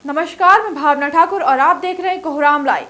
नमस्कार, मैं भावना ठाकुर और आप देख रहे हैं कोहराम लाइव।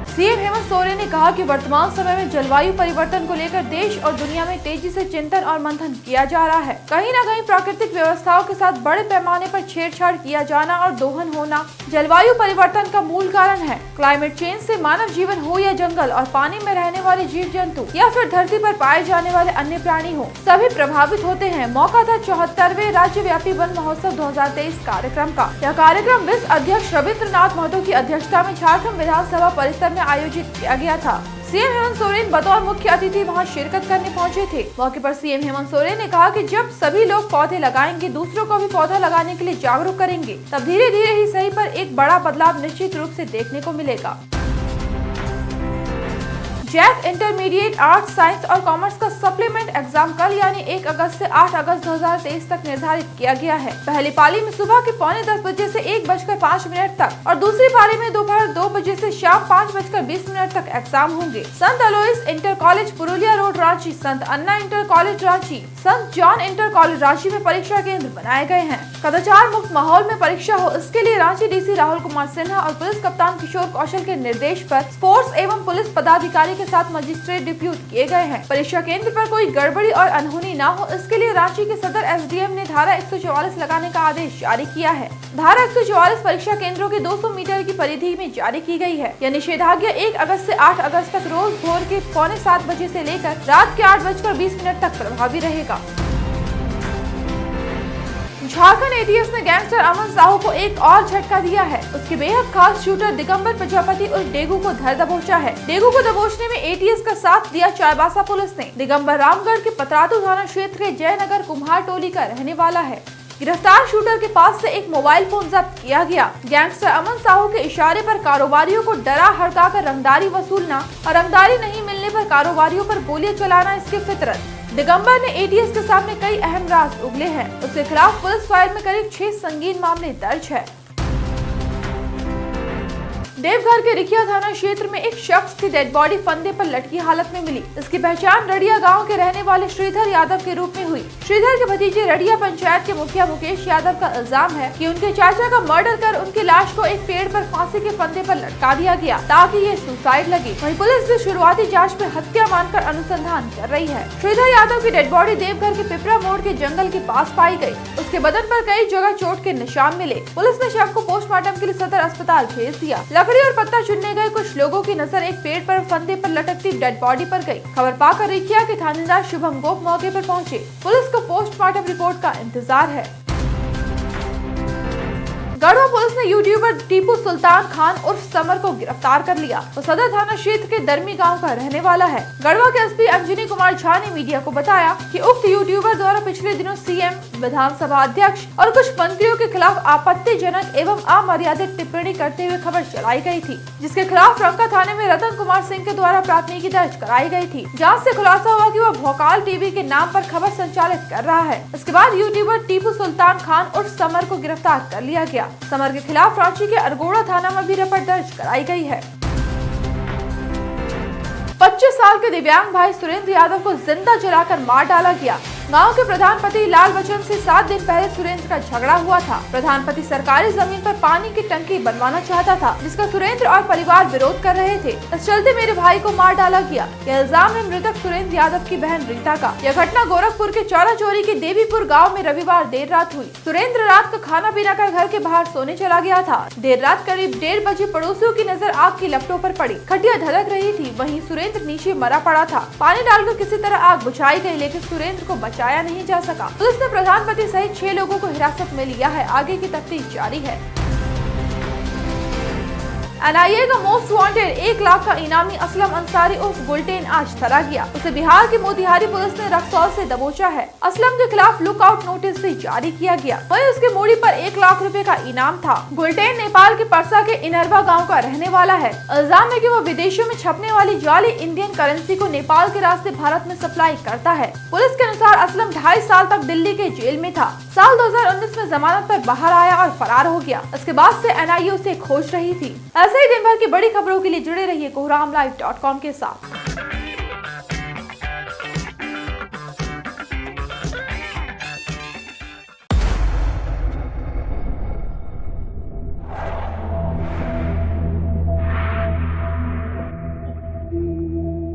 सीएम हेमंत सोरेन ने कहा कि वर्तमान समय में जलवायु परिवर्तन को लेकर देश और दुनिया में तेजी से चिंतन और मंथन किया जा रहा है। कहीं न कहीं प्राकृतिक व्यवस्थाओं के साथ बड़े पैमाने पर छेड़छाड़ किया जाना और दोहन होना जलवायु परिवर्तन का मूल कारण है। क्लाइमेट चेंज से मानव जीवन हो या जंगल और पानी में रहने वाले जीव जंतु या फिर धरती पर पाए जाने वाले अन्य प्राणी हो, सभी प्रभावित होते हैं। मौका था 74वें राज्यव्यापी वन महोत्सव 2023 कार्यक्रम का। यह कार्यक्रम विश्व अध्यक्ष रविंद्रनाथ महतो की अध्यक्षता में झारखंड विधानसभा परिसर में आयोजित किया गया था। सीएम हेमंत सोरेन बतौर मुख्य अतिथि वहां शिरकत करने पहुंचे थे। मौके पर सीएम हेमंत सोरेन ने कहा कि जब सभी लोग पौधे लगाएंगे, दूसरों को भी पौधा लगाने के लिए जागरूक करेंगे, तब धीरे धीरे ही सही पर एक बड़ा बदलाव निश्चित रूप से देखने को मिलेगा। जैक इंटरमीडिएट आर्ट्स, साइंस और कॉमर्स का सप्लीमेंट एग्जाम कल यानी 1 अगस्त से 8 अगस्त 2023 तक निर्धारित किया गया है। पहली पाली में सुबह के 9:45 बजे से 1:05 तक और दूसरी पाली में दोपहर 2 बजे से शाम 5:20 तक एग्जाम होंगे। संत alloys inter college Purulia road Ranchi, संत अन्ना इंटर कॉलेज रांची, संत जॉन इंटर कॉलेज रांची में परीक्षा केंद्र बनाए गए हैं। कदाचार मुक्त माहौल में परीक्षा हो, इसके लिए रांची डीसी राहुल कुमार सिन्हा और पुलिस कप्तान किशोर कौशल के निर्देश पर स्पोर्ट्स एवं पुलिस पदाधिकारी के साथ मजिस्ट्रेट डिप्यूट किए गए हैं। परीक्षा केंद्र पर कोई गड़बड़ी और अनहोनी न हो, इसके लिए रांची के सदर एसडीएम ने धारा 144 लगाने का आदेश जारी किया है। धारा 144 परीक्षा केंद्रों के 200 मीटर की परिधि में जारी की गई है। यह निषेधाज्ञा 1 अगस्त से 8 अगस्त तक रोज भोर के 6:45 बजे से लेकर रात के 8:20 तक प्रभावी रहेगा। झारखंड एटीएस ने गैंगस्टर अमन साहू को एक और झटका दिया है। उसके बेहद खास शूटर दिगंबर प्रजापति और डेगू को धर दबोचा है। डेगू को दबोचने में एटीएस का साथ दिया चाईबासा पुलिस ने। दिगंबर रामगढ़ के पतरातू थाना क्षेत्र के जयनगर कुम्हार टोली का रहने वाला है। गिरफ्तार शूटर के पास से एक मोबाइल फोन जब्त किया गया। गैंगस्टर अमन साहू के इशारे पर कारोबारियों को डरा हड़काकर रंगदारी वसूलना और रंगदारी नहीं मिलने पर कारोबारियों पर गोलियां चलाना इसकी फितरत। दिगंबर ने एटीएस के सामने कई अहम राज उगले हैं। उसके खिलाफ पुलिस फाइल में करीब 6 संगीन मामले दर्ज है। देवघर के रिखिया थाना क्षेत्र में एक शख्स की डेड बॉडी फंदे पर लटकी हालत में मिली। इसकी पहचान रड़िया गांव के रहने वाले श्रीधर यादव के रूप में हुई। श्रीधर के भतीजे रड़िया पंचायत के मुखिया मुकेश यादव का इल्जाम है कि उनके चाचा का मर्डर कर उनकी लाश को एक पेड़ पर फांसी के फंदे पर लटका दिया गया ताकि ये सुसाइड लगे। वहीं पुलिस भी शुरुआती जाँच में हत्या मानकर अनुसंधान कर रही है। श्रीधर यादव की डेड बॉडी देवघर के पिपरा मोड़ के जंगल के पास पाई गयी। उसके बदन पर कई जगह चोट के निशान मिले। पुलिस ने शव को पोस्टमार्टम के लिए सदर अस्पताल भेज दिया। लकड़ी और पत्ता चुनने गए कुछ लोगों की नजर एक पेड़ पर फंदे पर लटकती डेड बॉडी पर गई। खबर पाकर रिखिया के थानेदार शुभम गोप मौके पर पहुंचे। पुलिस को पोस्टमार्टम रिपोर्ट का इंतजार है। गढ़वा पुलिस ने यूट्यूबर टीपू सुल्तान खान उर्फ समर को गिरफ्तार कर लिया। वो सदर थाना क्षेत्र के दरमी गांव का रहने वाला है। गढ़वा के एसपी अंजनी कुमार झा ने मीडिया को बताया कि उक्त यूट्यूबर द्वारा पिछले दिनों सीएम, विधानसभा अध्यक्ष और कुछ मंत्रियों के खिलाफ आपत्तिजनक एवं अमर्यादित टिप्पणी करते हुए खबर चलाई गई थी, जिसके खिलाफ रंका थाने में रतन कुमार सिंह के द्वारा प्राथमिकी दर्ज कराई गई थी। जाँच से खुलासा हुआ कि वह भोकाल टीवी के नाम पर खबर संचालित कर रहा है। इसके बाद यूट्यूबर टीपू सुल्तान खान उर्फ समर को गिरफ्तार कर लिया गया। समर के खिलाफ रांची के अरगोड़ा थाना में भी रिपोर्ट दर्ज कराई गई है। 25 साल के दिव्यांग भाई सुरेंद्र यादव को जिंदा जलाकर मार डाला गया। गांव के प्रधान पति लाल बच्चन से 7 दिन पहले सुरेंद्र का झगड़ा हुआ था। प्रधान पति सरकारी जमीन पर पानी की टंकी बनवाना चाहता था, जिसका सुरेंद्र और परिवार विरोध कर रहे थे। इस चलते मेरे भाई को मार डाला गया। यह इल्जाम है मृतक सुरेंद्र यादव की बहन रीता का। यह घटना गोरखपुर के चौरा चोरी के देवीपुर गाँव में रविवार देर रात हुई। सुरेंद्र रात को खाना पीना कर घर के बाहर सोने चला गया था। देर रात करीब 1:30 बजे पड़ोसियों की नजर आग की लपटों पर पड़ी। खटिया धधक रही थी, वहीं सुरेंद्र नीचे मरा पड़ा था। पानी डालकर किसी तरह आग बुझाई गई, लेकिन सुरेंद्र को बचाया नहीं जा सका। पुलिस ने प्रधान पति सहित 6 लोगों को हिरासत में लिया है। आगे की तफ्तीश जारी है। एनआईए का मोस्ट वांटेड 1 लाख का इनामी असलम अंसारी उर्फ गुलटेन आज धरा गया। उसे बिहार की मोतिहारी पुलिस ने रक्सौल से दबोचा है। असलम के खिलाफ लुकआउट नोटिस भी जारी किया गया। वहीं उसके मूड़ी पर 1 लाख रुपए का इनाम था। गुलटेन नेपाल के परसा के इनरवा गांव का रहने वाला है। इल्जाम है कि वो विदेशों में छपने वाली जाली इंडियन करेंसी को नेपाल के रास्ते भारत में सप्लाई करता है। पुलिस के अनुसार असलम 2.5 साल तक दिल्ली के जेल में था। साल 2019 में जमानत पर बाहर आया और फरार हो गया। इसके बाद से एनआईए उसे खोज रही थी। ऐसे ही दिन भर की बड़ी खबरों के लिए जुड़े रहिए कोहरामलाइव.com के साथ।